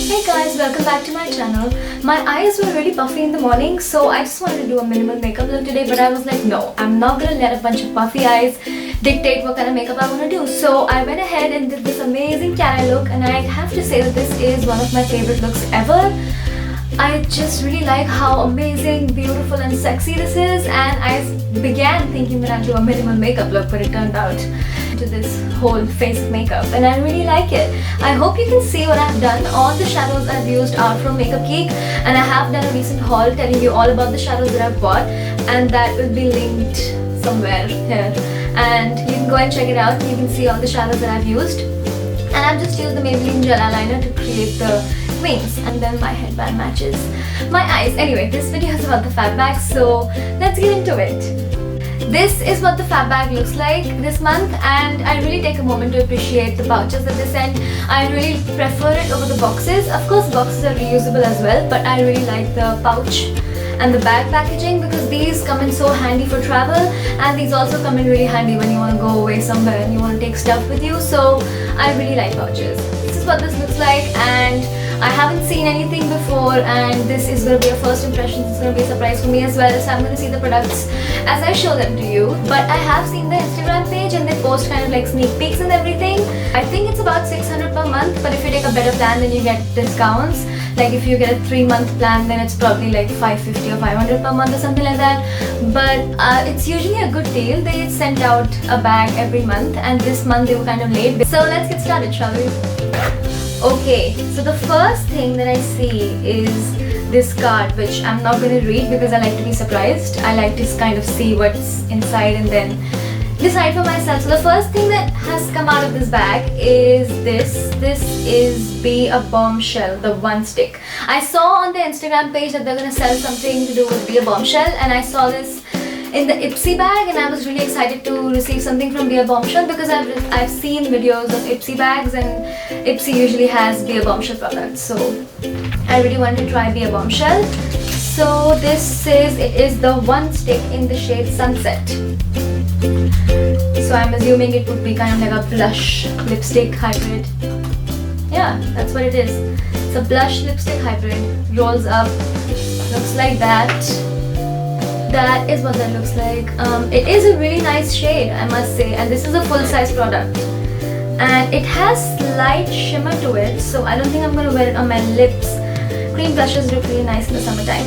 Hey guys, welcome back to my channel. My eyes were really puffy in the morning, so I just wanted to do a minimal makeup look today, but I was like, no, I'm not gonna let a bunch of puffy eyes dictate what kind of makeup I want to do. So I went ahead and did this amazing cat eye look, and I have to say that this is one of my favorite looks ever. I just really like how amazing, beautiful and sexy this is, and I began thinking that I'd do a minimal makeup look, but it turned out to this whole face of makeup, and I really like it. I hope you can see what I've done. All the shadows I've used are from Makeup Geek, and I have done a recent haul telling you all about the shadows that I've bought, and that will be linked somewhere here, and you can go and check it out. You can see all the shadows that I've used, and I've just used the Maybelline gel eyeliner to create the wings, and then my headband matches my eyes. Anyway, this video is about the fab bag, so let's get into it. This is what the fab bag looks like this month, and I really take a moment to appreciate the pouches that they send. I really prefer it over the boxes. Of course, boxes are reusable as well, but I really like the pouch and the bag packaging because these come in so handy for travel, and these also come in really handy when you want to go away somewhere and you want to take stuff with you. So I really like pouches. This is what this looks like, and I haven't seen anything before, and this is going to be a first impression. It's going to be a surprise for me as well, so I'm going to see the products as I show them to you. But I have seen the Instagram page, and they post kind of like sneak peeks and everything. I think it's about 600 per month, but if you take a better plan, then you get discounts. Like if you get a 3-month plan, then it's probably like 550 or 500 per month or something like that. But it's usually a good deal. They send out a bag every month, and this month they were kind of late. So let's get started, shall we? Okay, so the first thing that I see is this card, which I'm not going to read because I like to be surprised. I like to kind of see what's inside and then decide for myself. So the first thing that has come out of this bag is this. This is Be a Bombshell, the one stick. I saw on the Instagram page that they're going to sell something to do with Be a Bombshell, and I saw this in the Ipsy bag, and I was really excited to receive something from Be a Bombshell because I've seen videos of Ipsy bags, and Ipsy usually has Be a Bombshell products, so I really wanted to try Be a Bombshell. So this it is the one stick in the shade Sunset. So I'm assuming it would be kind of like a blush lipstick hybrid. Yeah, that's what it is. It's a blush lipstick hybrid. Rolls up, looks like that. That is what that looks like. It is a really nice shade, I must say, and this is a full-size product, and it has slight shimmer to it, so I don't think I'm going to wear it on my lips. Cream blushes look really nice in the summertime,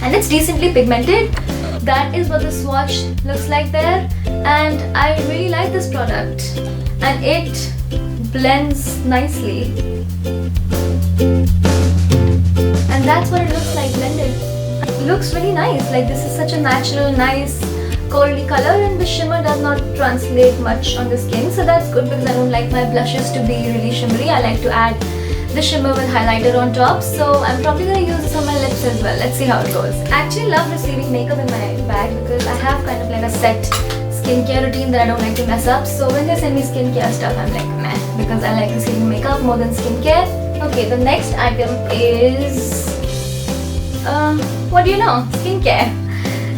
and it's decently pigmented. That is what the swatch looks like there, and I really like this product, and it blends nicely, and that's what it looks like blended. It looks really nice. Like, this is such a natural, nice, corally color, and the shimmer does not translate much on the skin, so that's good because I don't like my blushes to be really shimmery. I like to add the shimmer with highlighter on top, so I'm probably going to use this on my lips as well. Let's see how it goes. I actually love receiving makeup in my bag because I have kind of like a set skincare routine that I don't like to mess up, so when they send me skincare stuff, I'm like meh, because I like receiving makeup more than skincare. Okay, the next item is what do you know? Skincare.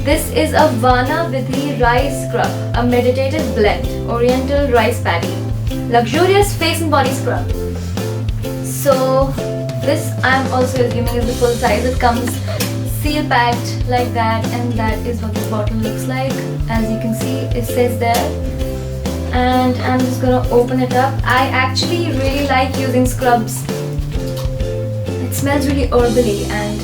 This is a Vana Vidhi Rice Scrub, a meditative blend, Oriental Rice Paddy, luxurious face and body scrub. So this I'm also assuming is the full size. It comes seal packed like that, and that is what the bottle looks like. As you can see, it says there, and I'm just gonna open it up. I actually really like using scrubs. It smells really herbally and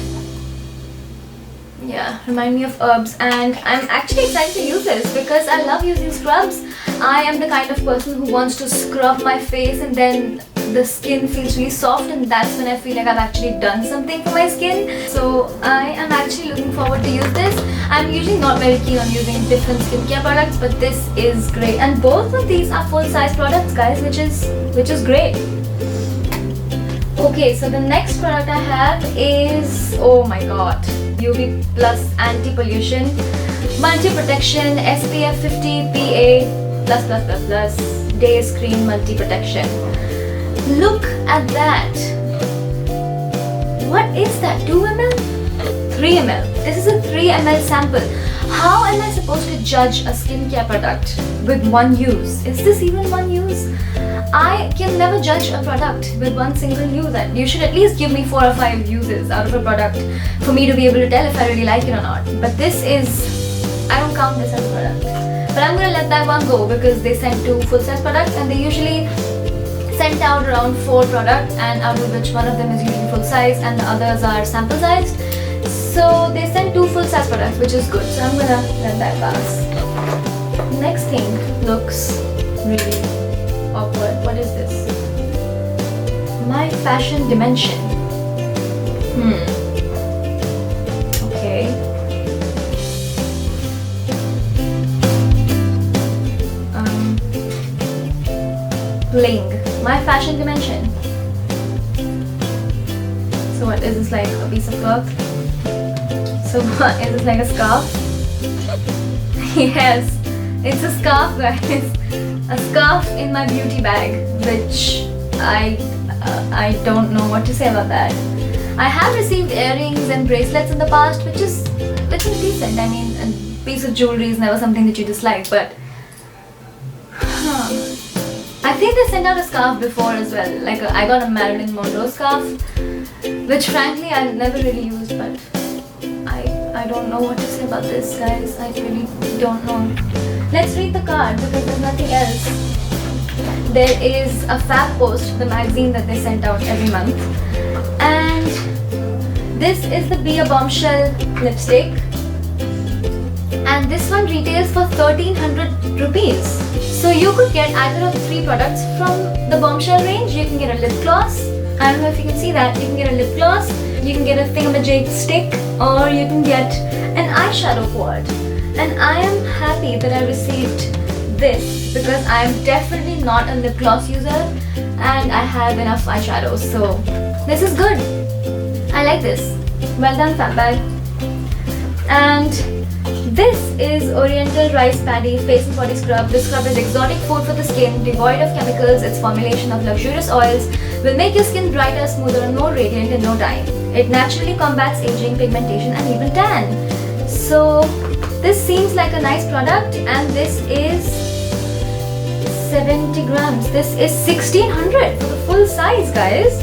yeah, remind me of herbs, and I'm actually excited to use this because I love using scrubs. I am the kind of person who wants to scrub my face and then the skin feels really soft, and that's when I feel like I've actually done something for my skin. So I am actually looking forward to use this. I'm usually not very keen on using different skincare products, but this is great, and both of these are full-size products, guys, which is great. Okay, so the next product I have is, oh my god, UV Plus Anti-Pollution Multi-Protection SPF 50 PA++++ Day Screen Multi-Protection. Look at that. What is that? 2 ml? 3 ml. This is a 3 ml sample. How am I supposed to judge a skincare product with one use? Is this even one use? I can never judge a product with one single use. You should at least give me 4 or 5 uses out of a product for me to be able to tell if I really like it or not. But this is, I don't count this as a product. But I'm gonna let that one go because they sent 2 full-size products and they usually sent out around 4 products, and out of which one of them is usually full-size and the others are sample-sized. So they sent 2 full-size products, which is good. So I'm gonna let that pass. Next thing looks really awkward. What is this? My fashion dimension. Okay. Bling. My fashion dimension. So what is this, like a piece of cloth? So what is this, like a scarf? Yes, it's a scarf, guys. A scarf in my beauty bag, which I don't know what to say about that. I have received earrings and bracelets in the past, which is decent. I mean, a piece of jewelry is never something that you dislike, but I think they sent out a scarf before as well. Like I got a Marilyn Monroe scarf, which frankly I've never really used, but I don't know what to say about this, guys. I really don't know. Let's read the card because there's nothing else. There is a Fab Post, the magazine that they sent out every month, and this is the Be a Bombshell lipstick, and this one retails for 1300 rupees. So you could get either of 3 products from the Bombshell range. You can get a lip gloss. I don't know if you can see that. You can get a lip gloss, you can get a thingamajig stick, or you can get an eyeshadow quad. And I am happy that I received this because I am definitely not a lip gloss user and I have enough eyeshadows. So this is good. I like this. Well done, Fab Bag. And this is Oriental Rice Paddy Face and Body Scrub. This scrub is exotic food for the skin, devoid of chemicals. Its formulation of luxurious oils will make your skin brighter, smoother, and more radiant in no time. It naturally combats aging, pigmentation, and even tan. So this seems like a nice product, and this is 70 grams. This is 1600 for the full size, guys.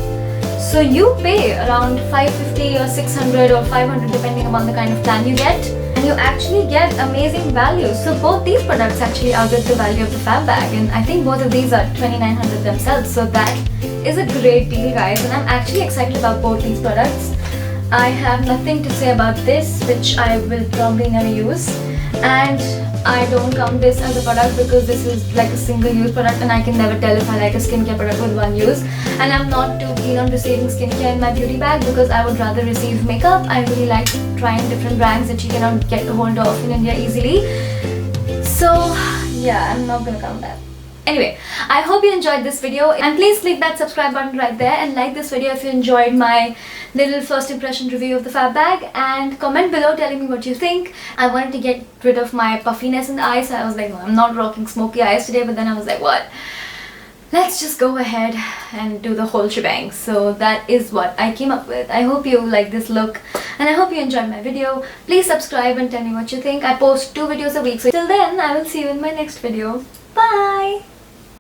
So you pay around 550 or 600 or 500 depending upon the kind of plan you get, and you actually get amazing value. So both these products actually outweigh the value of the Fab Bag, and I think both of these are 2900 themselves. So that is a great deal, guys, and I'm actually excited about both these products. I have nothing to say about this, which I will probably never use, and I don't count this as a product because this is like a single use product and I can never tell if I like a skincare product with one use, and I'm not too keen on receiving skincare in my beauty bag because I would rather receive makeup. I really like trying different brands that you cannot get a hold of in India easily. So yeah, I'm not gonna count that. Anyway, I hope you enjoyed this video, and please click that subscribe button right there and like this video if you enjoyed my little first impression review of the Fab Bag, and comment below telling me what you think. I wanted to get rid of my puffiness in the eyes, so I was like, no, I'm not rocking smoky eyes today, but then I was like, what? Let's just go ahead and do the whole shebang. So that is what I came up with. I hope you like this look and I hope you enjoyed my video. Please subscribe and tell me what you think. I post 2 videos a week, so till then I will see you in my next video. Bye!